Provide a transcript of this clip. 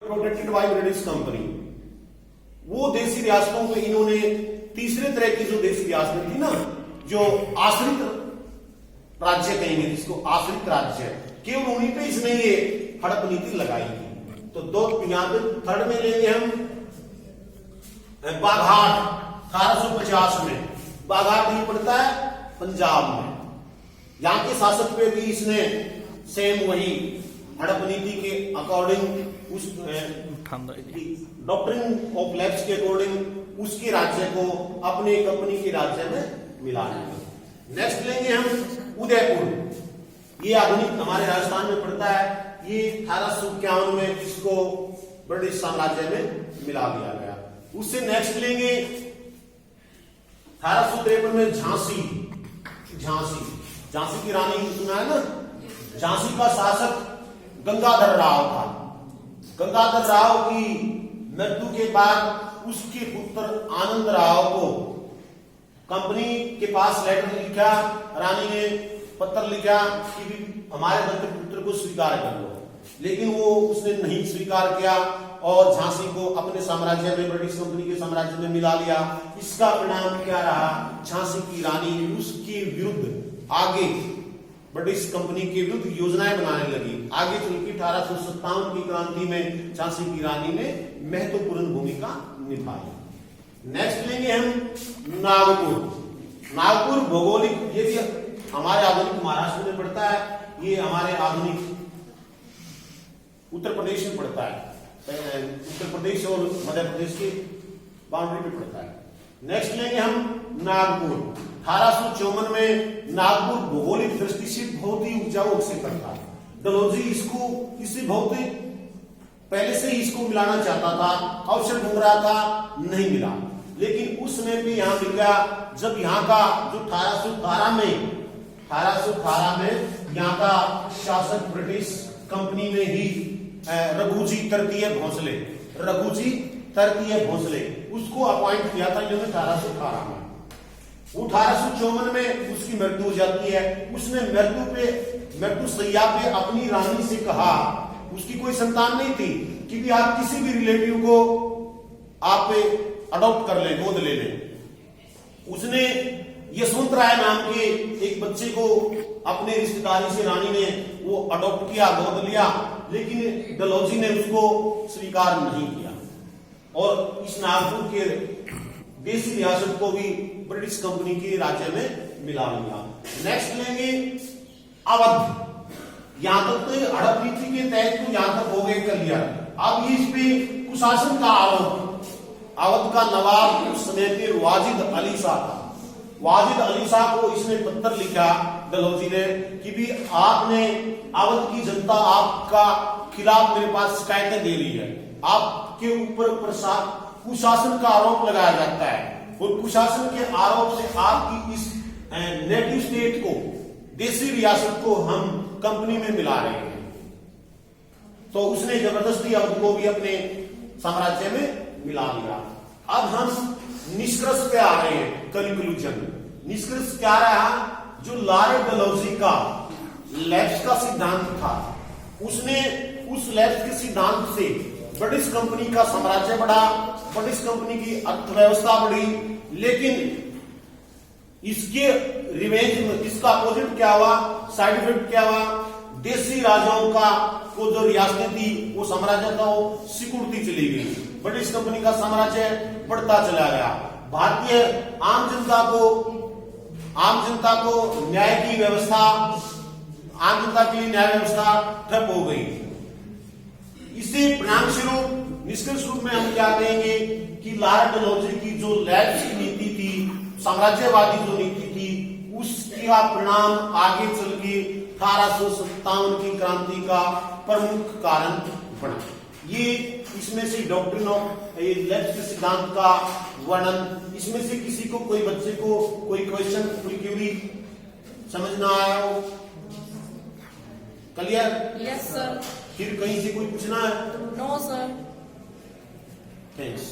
Protected by British company. वो देशी रियासतों पे इन्होंने तीसरे तरह की जो देशी रियासतें थी ना, जो आश्रित राज्य कहेंगे जिसको, आश्रित राज्य, केवल उन्हीं पे इसने ये हड़प नीति लगाई थी। तो दो यहां पे थर्ड में लेंगे हम बाघाट 1850 में। बाघाट ये पड़ता है पंजाब में। यहां के शासक पे भी इसने सेम वही हड़प नीति के अकॉर्डिंग उस डॉक्ट्रिन ऑफ लैप्स के अकॉर्डिंग उसके राज्य को अपने कंपनी के राज्य में मिला लिया। नेक्स्ट लेंगे हम उदयपुर। ये आधुनिक हमारे राजस्थान में पड़ता है। ये 1851 में इसको ब्रिटिश साम्राज्य में मिला दिया गया। उससे नेक्स्ट लेंगे 1853 में झांसी। झांसी की रानी सुना है ना। झांसी का शासक गंगाधर राव था। गंगाधर राव की मृत्यु के बाद उसके पुत्र आनंद राव को कंपनी के पास लेटर लिखा, रानी ने पत्र लिखा कि भी हमारे पुत्र को स्वीकार कर लो, लेकिन वो उसने नहीं स्वीकार किया और झांसी को अपने साम्राज्य में, ब्रिटिश कंपनी के साम्राज्य में मिला लिया। इसका परिणाम क्या रहा? झांसी की रानी उसके विरुद्ध आगे ब्रिटिश कंपनी के विरुद्ध योजनाएं बनाने लगी। आगे चल के 1857 की क्रांति में झांसी की रानी ने महत्वपूर्ण भूमिका निभाई। नेक्स्ट लेंगे हम नागपुर। नागपुर भौगोलिक, ये भी हमारे आधुनिक महाराष्ट्र में पड़ता है। ये हमारे आधुनिक उत्तर प्रदेश में पड़ता है। उत्तर प्रदेश और मध्य प्रदेश की बाउंड्री पे पड़ता है। नेक्स्ट लेंगे हम नागपुर। 1854 में नागपुर भौगोलिक दृष्टि से बहुत ही उपजाऊ क्षेत्र था। डलहौजी इसको किसी बहुत ही पहले से ही इसको मिलाना चाहता था, अवसर ढूंढ रहा था, नहीं मिला। लेकिन उस समय भी यहां मिल गया जब यहाँ का जो 1818 में यहाँ का शासक ब्रिटिश कंपनी में ही रघुजी तृतीय भोसले उसको अपॉइंट किया था इन्होंने 1818 में। 1854 में उसकी मृत्यु हो जाती है। उसने मृत्यु सैया पे अपनी रानी से कहा, उसकी कोई संतान नहीं थी, कि भी आप किसी भी रिलेटिव को आप अडॉप्ट कर ले, गोद ले ले। उसने यशवंत राय नाम के एक बच्चे को अपने रिश्तेदारी से रानी ने वो अडॉप्ट किया, गोद लिया, लेकिन डलहौजी ने उसको स्वीकार नहीं किया और इस नागपुर के देशी रियासत को भी ब्रिटिश कंपनी के राज्य में मिला लिया। नेक्स्ट लेंगे अवध। यहां तक तो हड़प नीति के तहत तो यहां तक हो गए कर लिया। अब इस पे कुशासन का आरोप। अवध का नवाब उस समय के वाजिद अली शाह था। वाजिद अली शाह को इसने पत्र लिखा डलहौजी ने कि भी आपने अवध की जनता आपका खिलाफ मेरे पास शिकायतें दे रही है, आपके ऊपर कुशासन का आरोप लगाया जाता है और कुशासन के आरोप से आपकी इस नेटिव स्टेट को, देशी रियासत को हम कंपनी में मिला रहे हैं। तो उसने जबरदस्ती अवध को भी अपने साम्राज्य में मिला दिया। अब हम निष्कर्ष पे आ रहे हैं, कंक्लूजन। निष्कर्ष क्या रहा? जो लॉर्ड डलहौजी का लैप्स का सिद्धांत था, उसने उस लैप्स के सिद्धांत से ब्रिटिश कंपनी का साम्राज्य बढ़ा, ब्रिटिश कंपनी की अर्थव्यवस्था बढ़ी, लेकिन इसके रिवेंज में इसका अपोजिट क्या हुआ? साइड इफेक्ट क्या हुआ? देशी राजाओं का को जो रियासतें थी, वो साम्राज्य था, वो सिकुड़ती चली गई। ब्रिटिश कंपनी का साम्राज्य बढ़ता चला गया। भारतीय आम जनता को न्याय की व्यवस्था, आम जनता के लिए न्याय व्यवस्था ठप हो गई। इसी परिणाम स्वरूप निष्कर्ष रूप में हम क्या कहेंगे कि लॉर्ड डलहौजी की जो लैप्स की नीति थी, साम्राज्यवादी जो नीति थी, उसका परिणाम आगे चल के 1857 की क्रांति का प्रमुख कारण बना। ये इसमें से डॉक्ट्रिन ऑफ लैप्स के सिद्धांत का वर्णन, इसमें से किसी को, कोई बच्चे को कोई क्वेश्चन, कोई क्वेरी समझ ना आया हो? क्लियर? Yes sir. फिर कहीं से कोई पूछना है? No sir. थैंक्स।